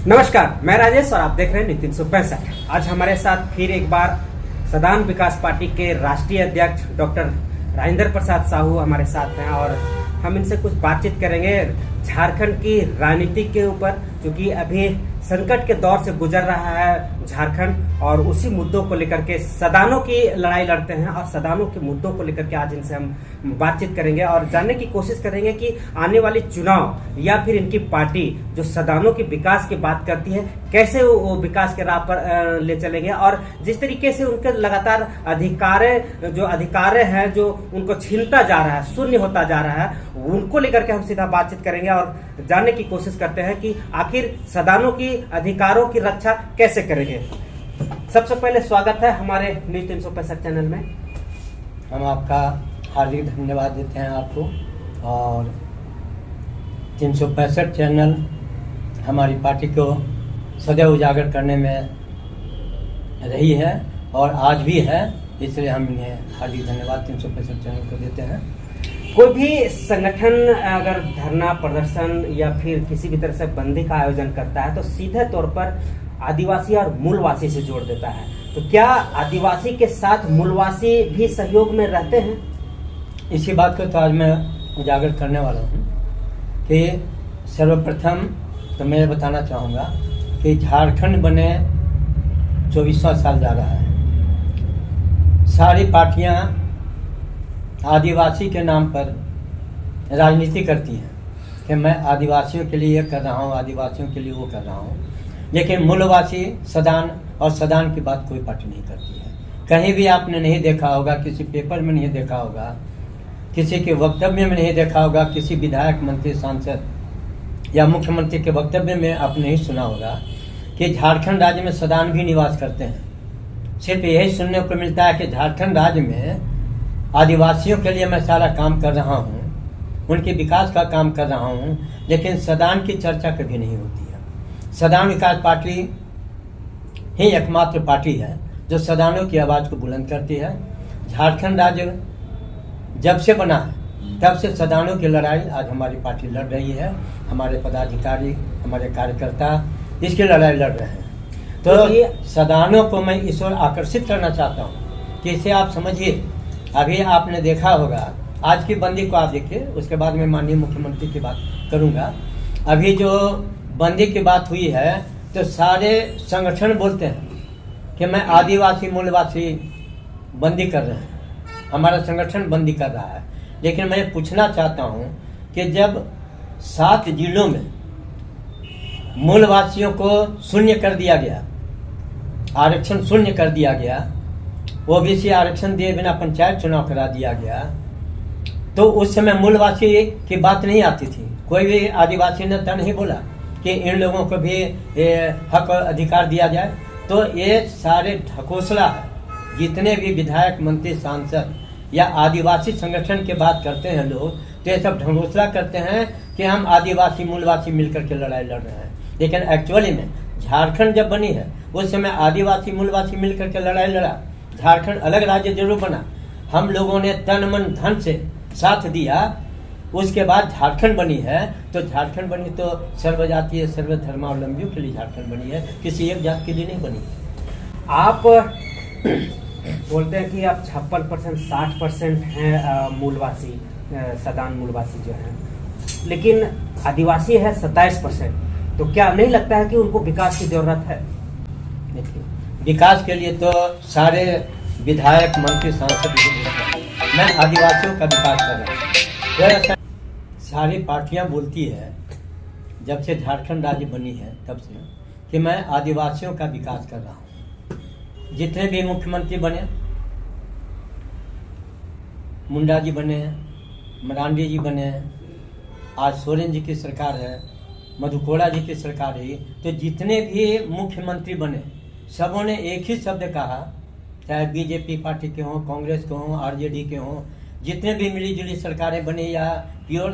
नमस्कार, मैं राजेश और आप देख रहे हैं नीति 365। आज हमारे साथ फिर एक बार सदान विकास पार्टी के राष्ट्रीय अध्यक्ष डॉक्टर राजेंद्र प्रसाद साहू हमारे साथ हैं और हम इनसे कुछ बातचीत करेंगे झारखंड की राजनीति के ऊपर, क्योंकि अभी संकट के दौर से गुजर रहा है झारखंड और उसी मुद्दों को लेकर के सदानों की लड़ाई लड़ते हैं और सदानों के मुद्दों को लेकर के आज इनसे हम बातचीत करेंगे और जानने की कोशिश करेंगे कि आने वाली चुनाव या फिर इनकी पार्टी जो सदानों के विकास की बात करती है कैसे वो विकास के राह पर ले चलेंगे और जिस तरीके से उनके लगातार अधिकार हैं जो उनको छीनता जा रहा है, शून्य होता जा रहा है, उनको लेकर के हम सीधा बातचीत करेंगे और जानने की कोशिश करते हैं कि आखिर सदानों की अधिकारों की रक्षा कैसे करेंगे। सबसे पहले स्वागत है हमारे न्यूज 365 चैनल में। हम आपका हार्दिक धन्यवाद देते हैं आपको। और 365 चैनल हमारी पार्टी को सदैव उजागर करने में रही है और आज भी है, इसलिए हम इन्हें हार्दिक धन्यवाद 365 चैनल को देते हैं। कोई भी संगठन अगर धरना प्रदर्शन या फिर किसी भी तरह से बंदी का आयोजन करता है तो सीधे तौर पर आदिवासी और मूलवासी से जोड़ देता है, तो क्या आदिवासी के साथ मूलवासी भी सहयोग में रहते हैं? इसी बात को तो आज मैं उजागर करने वाला हूँ कि सर्वप्रथम तो मैं बताना चाहूँगा कि झारखंड बने 24वां साल जा रहा है। सारी पार्टियाँ आदिवासी के नाम पर राजनीति करती हैं कि मैं आदिवासियों के लिए ये कर रहा हूँ, आदिवासियों के लिए वो कर रहा हूँ, लेकिन मूलवासी सदान और सदान की बात कोई पार्टी नहीं करती है। कहीं भी आपने नहीं देखा होगा, किसी पेपर में नहीं देखा होगा, किसी के वक्तव्य में नहीं देखा होगा, किसी विधायक, मंत्री, सांसद या मुख्यमंत्री के वक्तव्य में आपने नहीं सुना होगा कि झारखंड राज्य में सदान भी निवास करते हैं। सिर्फ यही सुनने को मिलता है कि झारखंड राज्य में आदिवासियों के लिए मैं सारा काम कर रहा हूँ, उनके विकास का काम कर रहा हूँ, लेकिन सदान की चर्चा कभी नहीं होती है। सदान विकास पार्टी ही एकमात्र पार्टी है जो सदानों की आवाज़ को बुलंद करती है। झारखंड राज्य जब से बना है तब से सदानों की लड़ाई आज हमारी पार्टी लड़ रही है। हमारे पदाधिकारी, हमारे कार्यकर्ता इसकी लड़ाई लड़ रहे हैं। तो सदानों को मैं इस ओर आकर्षित करना चाहता हूँ कि इसे आप समझिए। अभी आपने देखा होगा, आज की बंदी को आप देखिए, उसके बाद मैं माननीय मुख्यमंत्री की बात करूँगा। अभी जो बंदी की बात हुई है तो सारे संगठन बोलते हैं कि मैं आदिवासी मूलवासी बंदी कर रहे हैं, हमारा संगठन बंदी कर रहा है। लेकिन मैं पूछना चाहता हूं कि जब 7 जिलों में मूलवासियों को शून्य कर दिया गया, आरक्षण शून्य कर दिया गया, ओबीसी आरक्षण दिए बिना पंचायत चुनाव करा दिया गया, तो उस समय मूलवासी की बात नहीं आती थी। कोई भी आदिवासी नेता नहीं बोला कि इन लोगों को भी हक अधिकार दिया जाए। तो ये सारे ढकोसला है। जितने भी विधायक, मंत्री, सांसद या आदिवासी संगठन की बात करते हैं लोग, तो ये सब ढकोसला करते हैं कि हम आदिवासी मूलवासी मिलकर के लड़ाई लड़ रहे हैं। लेकिन एक्चुअली में झारखंड जब बनी है उस समय आदिवासी मूलवासी मिलकर के लड़ाई लड़ा। झारखंड अलग राज्य जरूर बना, हम लोगों ने तन मन धन से साथ दिया। उसके बाद झारखंड बनी है, तो झारखंड बनी तो सर्वजातीय सर्वधर्मावलंबियों के लिए झारखंड बनी है, किसी एक जात के लिए नहीं बनी। आप बोलते हैं कि आप 56% 60% हैं मूलवासी, सदान मूलवासी जो हैं, लेकिन आदिवासी है 27%। तो क्या नहीं लगता है कि उनको विकास की जरूरत है? देखिए, विकास के लिए तो सारे विधायक, मंत्री, सांसद, मैं आदिवासियों का विकास कर रहा हूँ। सारी पार्टियां बोलती है जब से झारखंड राज्य बनी है तब से कि मैं आदिवासियों का विकास कर रहा हूँ। जितने भी मुख्यमंत्री बने, मुंडा जी बने, मरांडी जी बने, आज सोरेन जी की सरकार है, मधुकोड़ा जी की सरकार है, तो जितने भी मुख्यमंत्री बने सबों ने एक ही शब्द कहा, चाहे बीजेपी पार्टी के हों, कांग्रेस के हों, आरजेडी के हों, जितने भी मिली जुली सरकारें बनी या प्योर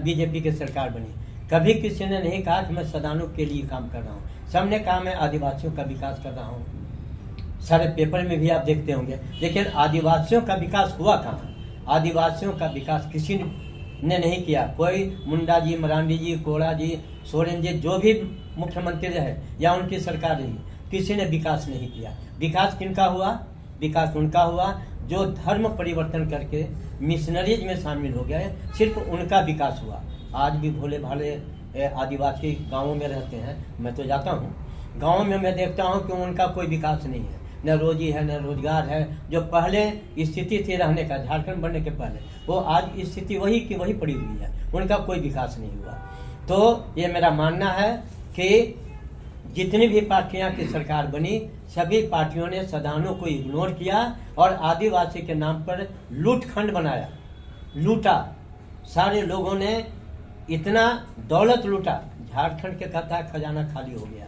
बीजेपी की सरकार बनी, कभी किसी ने नहीं कहा कि मैं सदानों के लिए काम कर रहा हूँ। सबने कहा मैं आदिवासियों का विकास कर रहा हूँ। सारे पेपर में भी आप देखते होंगे। लेकिन आदिवासियों का विकास हुआ कहाँ? आदिवासियों का विकास किसी ने नहीं किया। कोई मुंडा जी, मरांडी जी, कोड़ा जी, सोरेन जी, जो भी मुख्यमंत्री रहे या उनकी सरकार रही, किसी ने विकास नहीं किया। विकास किनका हुआ? विकास उनका हुआ जो धर्म परिवर्तन करके मिशनरीज में शामिल हो गए, सिर्फ उनका विकास हुआ। आज भी भोले भाले आदिवासी गांवों में रहते हैं, मैं तो जाता हूँ गांवों में, मैं देखता हूँ कि उनका कोई विकास नहीं है, न रोजी है न रोजगार है। जो पहले स्थिति थी रहने का, झारखंड बनने के पहले, वो आज स्थिति वही की वही पड़ी हुई है, उनका कोई विकास नहीं हुआ। तो ये मेरा मानना है कि जितनी भी पार्टियां की सरकार बनी, सभी पार्टियों ने सदानों को इग्नोर किया और आदिवासी के नाम पर लूटखंड बनाया, लूटा। सारे लोगों ने इतना दौलत लूटा, झारखंड के कहता है खजाना खाली हो गया।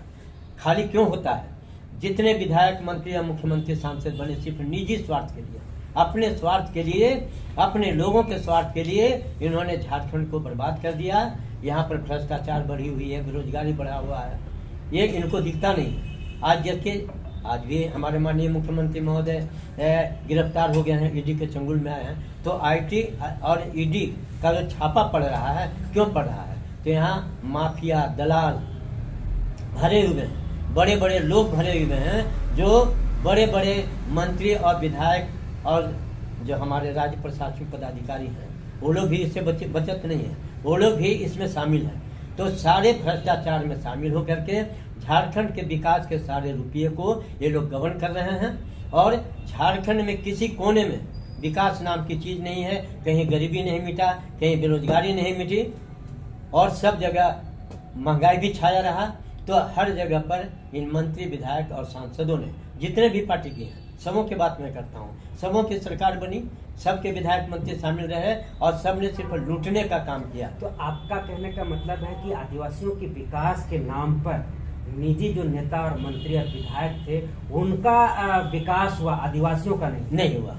खाली क्यों होता है? जितने विधायक, मंत्री या मुख्यमंत्री, सांसद बने, सिर्फ निजी स्वार्थ के लिए, अपने स्वार्थ के लिए, अपने लोगों के स्वार्थ के लिए इन्होंने झारखंड को बर्बाद कर दिया। यहाँ पर भ्रष्टाचार बढ़ी हुई है, बेरोजगारी बढ़ा हुआ है, ये इनको दिखता नहीं। आज देखिए, आज भी हमारे माननीय मुख्यमंत्री महोदय गिरफ्तार हो गए हैं, ईडी के चंगुल में आए हैं। तो आईटी और ईडी का जो छापा पड़ रहा है, क्यों पड़ रहा है? तो यहाँ माफिया, दलाल भरे हुए हैं, बड़े बड़े लोग भरे हुए हैं, जो बड़े बड़े मंत्री और विधायक और जो हमारे राज्य प्रशासनिक पदाधिकारी हैं, वो लोग भी इससे बचत नहीं है, वो लोग भी इसमें शामिल हैं। तो सारे भ्रष्टाचार में शामिल होकर के झारखंड के विकास के सारे रुपये को ये लोग गबन कर रहे हैं। और झारखंड में किसी कोने में विकास नाम की चीज नहीं है, कहीं गरीबी नहीं मिटा, कहीं बेरोजगारी नहीं मिटी, और सब जगह महंगाई भी छाया रहा। तो हर जगह पर इन मंत्री, विधायक और सांसदों ने, जितने भी पार्टी के हैं, सबों की बात मैं करता हूँ, सबों की सरकार बनी, सबके विधायक मंत्री शामिल रहे और सबने सिर्फ लूटने का काम किया। तो आपका कहने का मतलब है कि आदिवासियों के विकास के नाम पर निजी जो नेता और मंत्री और विधायक थे, उनका विकास हुआ, आदिवासियों का नहीं हुआ।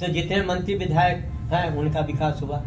तो जितने मंत्री विधायक हैं उनका विकास हुआ,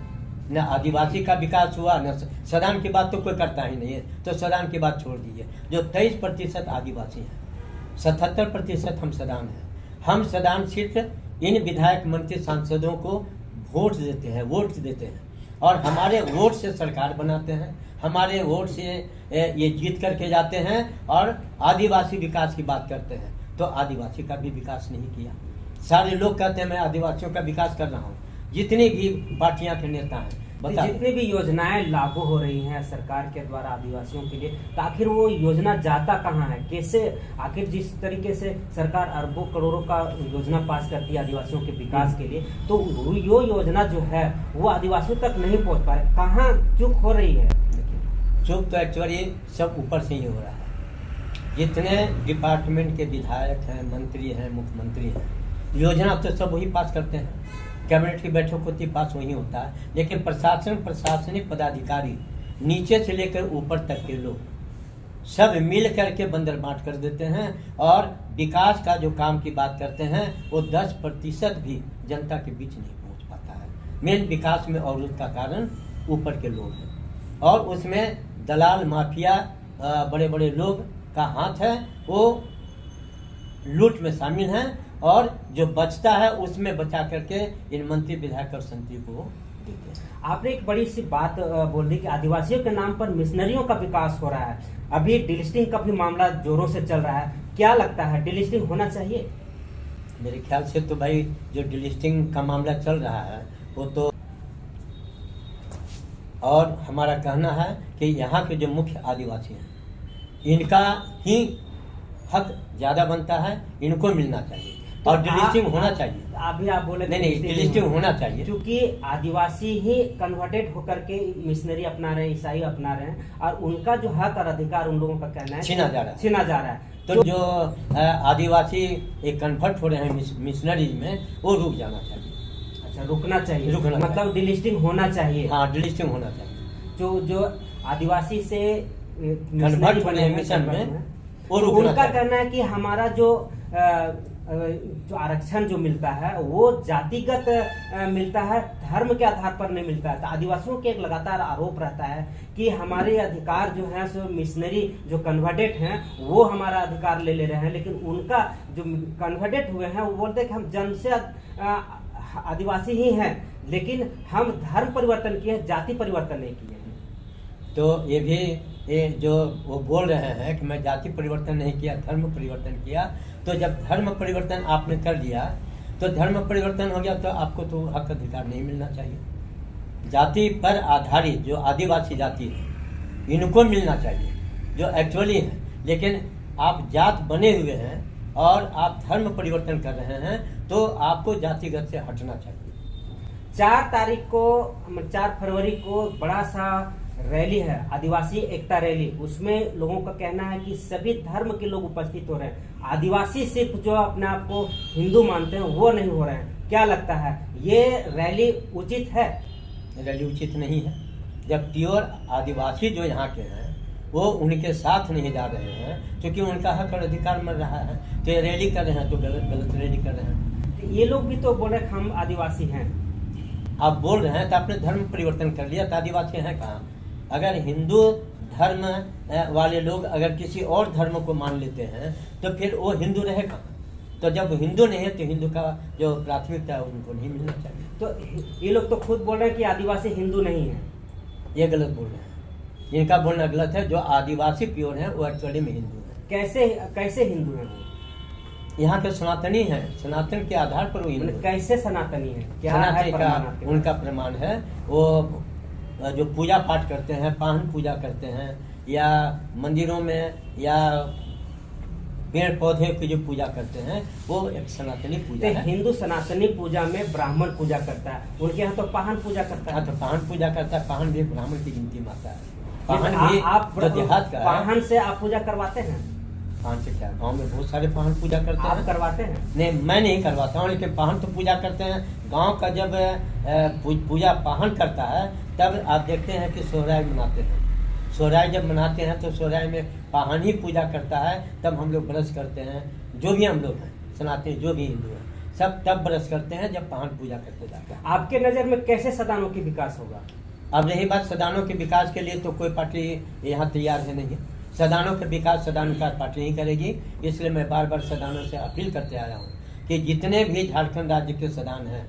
न आदिवासी का विकास हुआ, न सदान की बात तो कोई करता ही नहीं है। तो सदान की बात छोड़ दीजिए, जो 23% आदिवासी हैं, 77% हम सदान हैं। हम सदान सिर्फ इन विधायक, मंत्री, सांसदों को वोट देते हैं और हमारे वोट से सरकार बनाते हैं, हमारे वोट से ये जीत करके जाते हैं और आदिवासी विकास की बात करते हैं। तो आदिवासी का भी विकास नहीं किया। सारे लोग कहते हैं मैं आदिवासियों का विकास कर रहा हूँ, जितनी भी पार्टियां के नेता हैं, जितनी भी योजनाएं लागू हो रही हैं सरकार के द्वारा आदिवासियों के लिए, तो आखिर वो योजना जाता कहाँ है? कैसे? आखिर जिस तरीके से सरकार अरबों करोड़ों का योजना पास करती है आदिवासियों के विकास के लिए, तो वो योजना जो है वो आदिवासियों तक नहीं पहुँच पा रहे। कहाँ चूक हो रही है? चूक तो एक्चुअली सब ऊपर से ही हो रहा है। जितने डिपार्टमेंट के विधायक हैं, मंत्री हैं, मुख्यमंत्री हैं, योजना तो सब वही पास करते हैं, कैबिनेट की बैठक होती, पास वही होता है। लेकिन प्रशासनिक पदाधिकारी, नीचे से लेकर ऊपर तक के लोग सब मिल करके बंदर बांट कर देते हैं और विकास का जो काम की बात करते हैं वो 10% भी जनता के बीच नहीं पहुंच पाता है। मेन विकास में अवरोध का कारण ऊपर के लोग हैं और उसमें दलाल, माफिया, बड़े बड़े लोग का हाथ है, वो लूट में शामिल हैं और जो बचता है उसमें बचा करके इन मंत्री, विधायक और संतरी को देते हैं। आपने एक बड़ी सी बात बोल दी कि आदिवासियों के नाम पर मिशनरियों का विकास हो रहा है। अभी डिलिस्टिंग का भी मामला जोरों से चल रहा है, क्या लगता है डिलिस्टिंग होना चाहिए? मेरे ख्याल से तो भाई जो डिलिस्टिंग का मामला चल रहा है वो तो, और हमारा कहना है कि यहाँ के जो मुख्य आदिवासी हैं इनका ही हक ज्यादा बनता है, इनको मिलना चाहिए और डिलिस्टिंग होना चाहिए। अभी आप बोले नहीं, डिलिस्टिंग होना चाहिए, क्योंकि आदिवासी ही कन्वर्टेड होकर के मिशनरी अपना रहे हैं, ईसाई अपना रहे हैं और उनका जो हक और अधिकार उन लोगों का कहना है छीना जा रहा है। तो जो आदिवासी एक कन्वर्ट हो रहे हैं मिशनरीज में, वो रुक जाना चाहिए। अच्छा, रुकना चाहिए, मतलब डिलिस्टिंग होना चाहिए। हाँ, डिलिस्टिंग होना चाहिए। जो आदिवासी से कन्वर्ट बने हैं मिशन में, वो उनका कहना है कि हमारा जो आरक्षण जो मिलता है वो जातिगत मिलता है, धर्म के आधार पर नहीं मिलता है। तो आदिवासियों के एक लगातार आरोप रहता है कि हमारे अधिकार जो है सो मिशनरी जो कन्वर्टेड हैं वो हमारा अधिकार ले रहे हैं, लेकिन उनका जो कन्वर्टेड हुए हैं वो बोलते हैं कि हम जन्म से आदिवासी ही हैं, लेकिन हम धर्म परिवर्तन किए हैं, जाति परिवर्तन नहीं किए हैं। तो ये भी ये जो वो बोल रहे हैं कि मैं जाति परिवर्तन नहीं किया, धर्म परिवर्तन किया, तो जब धर्म परिवर्तन आपने कर लिया तो धर्म परिवर्तन हो गया, तो आपको तो हक अधिकार नहीं मिलना चाहिए। जाति पर आधारित जो आदिवासी जाति है इनको मिलना चाहिए जो एक्चुअली है, लेकिन आप जात बने हुए हैं और आप धर्म परिवर्तन कर रहे हैं, तो आपको जातिगत से हटना चाहिए। 4 फरवरी को बड़ा सा रैली है, आदिवासी एकता रैली। उसमें लोगों का कहना है कि सभी धर्म के लोग उपस्थित हो रहे हैं, आदिवासी सिर्फ जो अपने आप को हिंदू मानते हैं वो नहीं हो रहे हैं। क्या लगता है, ये रैली उचित है? रैली उचित नहीं है। जब प्योर आदिवासी जो यहाँ के हैं वो उनके साथ नहीं जा रहे हैं, क्योंकि उनका हक और अधिकार मिल रहा है, तो ये रैली कर रहे हैं तो गलत रैली कर रहे हैं। ये लोग भी तो बोले हम आदिवासी हैं। आप बोल रहे हैं तो आपने धर्म परिवर्तन कर लिया, तो आदिवासी हैं कहाँ? अगर हिंदू धर्म वाले लोग अगर किसी और धर्म को मान लेते हैं तो फिर वो हिंदू रहे कहाँ? तो जब हिंदू नहीं है तो हिंदू का जो प्राथमिकता है उनको नहीं मिलना चाहिए। तो ये लोग तो खुद बोल रहे हैं कि आदिवासी हिंदू नहीं है। ये गलत बोल रहे हैं, इनका बोलना गलत है। जो आदिवासी प्योर है वो एक्चुअली में हिंदू है। कैसे हिंदू है वो? यहाँ के सनातनी है, सनातन के आधार पर वो हिंदू है। कैसे सनातनी है? क्या सनातनी है का उनका प्रमाण है, वो जो पूजा पाठ करते हैं, पाहन पूजा करते हैं, या मंदिरों में या पेड़ पौधे की जो पूजा करते हैं, वो एक सनातनी पूजा है। हिंदू सनातनी पूजा में ब्राह्मण पूजा करता है, उनके यहाँ तो पाहन पूजा करता है। तो पाहन पूजा करता है, पाहन भी ब्राह्मण की गिनती में आता है। पाहन भी आप जो देहात का है। पाहन से आप पूजा करवाते हैं? पाहन से क्या, गाँव में बहुत सारे पाहन पूजा करते हैं। आप करवाते हैं? नहीं, मैं नहीं करवाता हूँ, लेकिन पाहन तो पूजा करते हैं। गांव का जब पूजा पाहन करता है तब आप देखते हैं कि सोहराय मनाते हैं। सोहराय जब मनाते हैं तो सोहराय में पाहन ही पूजा करता है, तब हम लोग ब्रश करते हैं। जो भी हम लोग हैं सनातनी, जो भी हिंदू हैं, सब तब ब्रश करते हैं जब पाहन पूजा करते जाते हैं। आपके नज़र में कैसे सदानों की विकास होगा? अब रही बात सदानों के विकास के लिए, तो कोई पार्टी यहाँ तैयार है नहीं। सदानों के विकास सदान विकास पार्टी नहीं करेगी। इसलिए मैं बार बार सदानों से अपील करते आया हूँ कि जितने भी झारखंड राज्य के सदान हैं,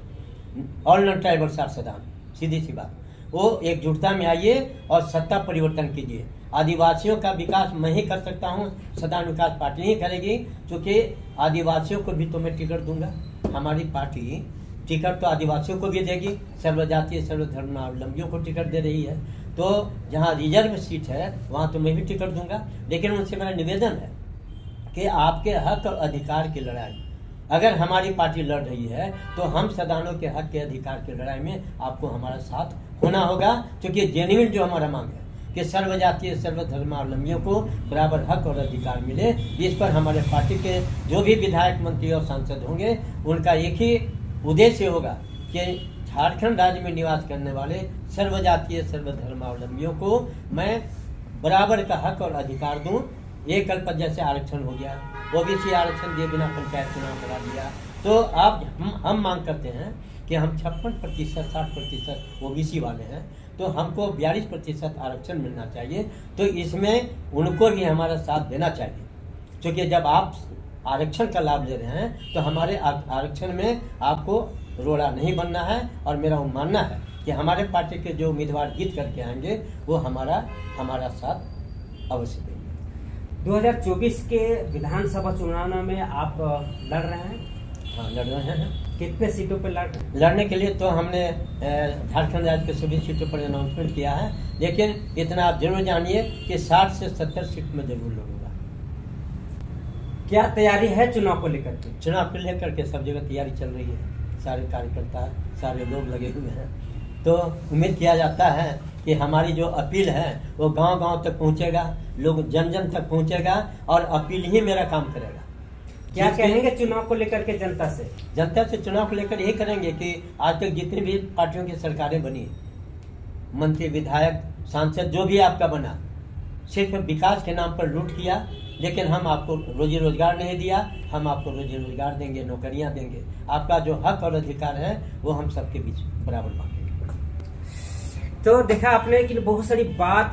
ऑल नॉन ट्राइबल आर सदान, सीधी सी बात, वो एकजुटता में आइए और सत्ता परिवर्तन कीजिए। आदिवासियों का विकास मैं ही कर सकता हूँ, सदान विकास पार्टी नहीं करेगी, क्योंकि आदिवासियों को भी तो मैं टिकट दूंगा। हमारी पार्टी टिकट तो आदिवासियों को भी देगी, सर्वजातीय सर्वधर्मावलंबियों को टिकट दे रही है। तो जहाँ रिजर्व सीट है वहाँ तो मैं भी टिकट दूंगा, लेकिन उनसे मेरा निवेदन है कि आपके हक और अधिकार की लड़ाई अगर हमारी पार्टी लड़ रही है तो हम सदानों के हक के अधिकार की लड़ाई में आपको हमारा साथ होना होगा, क्योंकि जेन्युइन जो हमारा मांग है कि सर्वजातीय सर्वधर्मावलंबियों को बराबर हक और अधिकार मिले। इस पर हमारे पार्टी के जो भी विधायक, मंत्री और सांसद होंगे उनका एक ही उद्देश्य होगा कि झारखंड राज्य में निवास करने वाले सर्वजातीय सर्वधर्मावलंबियों को मैं बराबर का हक और अधिकार दूं। एक कल्प जैसे आरक्षण हो गया, ओबीसी आरक्षण दिए बिना पंचायत चुनाव करा दिया। तो आप हम मांग करते हैं कि हम 56%, 60% ओबीसी वाले हैं, तो हमको 42% आरक्षण मिलना चाहिए। तो इसमें उनको भी हमारा साथ देना चाहिए, क्योंकि जब आप आरक्षण का लाभ ले रहे हैं तो हमारे आरक्षण में आपको रोड़ा नहीं बनना है। और मेरा मानना है कि हमारे पार्टी के जो उम्मीदवार जीत करके आएंगे वो हमारा साथ अवश्य देंगे। 2024 के विधानसभा चुनाव में आप लड़ रहे हैं? हाँ, लड़ रहे हैं। कितने सीटों पर लड़ रहे हैं? लड़ने के लिए तो हमने झारखंड राज्य के सभी सीटों पर अनाउंसमेंट किया है, लेकिन इतना आप जरूर जानिए कि 60 से 70 सीट में जरूर लड़ूंगा। क्या तैयारी है चुनाव को लेकर के? चुनाव को लेकर के सब जगह तैयारी चल रही है, सारे कार्यकर्ता, सारे लोग लगे हुए हैं। तो उम्मीद किया जाता है कि हमारी जो अपील है वो गांव-गांव तक पहुंचेगा, लोग जन तक पहुंचेगा, और अपील ही मेरा काम करेगा। क्या कहेंगे चुनाव को लेकर के जनता से? जनता से चुनाव को लेकर यही करेंगे कि आज तक जितनी भी पार्टियों की सरकारें बनी, मंत्री, विधायक, सांसद, जो भी आपका बना, सिर्फ विकास के नाम पर लूट किया, लेकिन हम आपको रोजी रोजगार नहीं दिया। हम आपको रोजी रोजगार देंगे, नौकरियां देंगे। आपका जो हक और अधिकार है वो हम सबके बीच बराबर बांटेंगे। तो देखा आपने कि बहुत सारी बात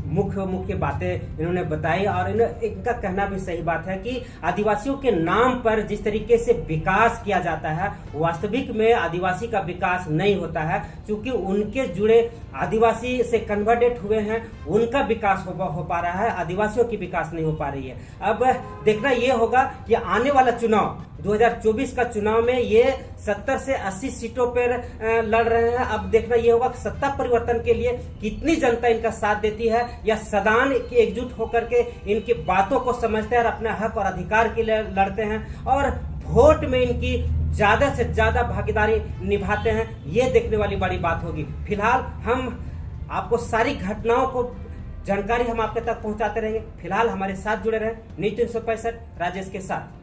मुख्य बातें इन्होंने बताई और इनका कहना भी सही बात है कि आदिवासियों के नाम पर जिस तरीके से विकास किया जाता है वास्तविक में आदिवासी का विकास नहीं होता है, क्योंकि उनके जुड़े आदिवासी से कन्वर्टेड हुए हैं, उनका विकास हो पा रहा है, आदिवासियों की विकास नहीं हो पा रही है। अब देखना ये होगा कि आने वाला चुनाव 2024 का चुनाव में ये 70 से 80 सीटों पर लड़ रहे हैं। अब देखना ये होगा कि सत्ता परिवर्तन के लिए कितनी जनता इनका साथ देती है या सदान की एकजुट होकर के इनकी बातों को समझते हैं और अपने हक और अधिकार के लिए लड़ते हैं और वोट में इनकी ज्यादा से ज्यादा भागीदारी निभाते हैं। ये देखने वाली बड़ी बात होगी। फिलहाल हम आपको सारी घटनाओं को जानकारी हम आपके तक पहुंचाते रहेंगे। फिलहाल हमारे साथ जुड़े रहें। न्यूज़ 365 राजेश के साथ।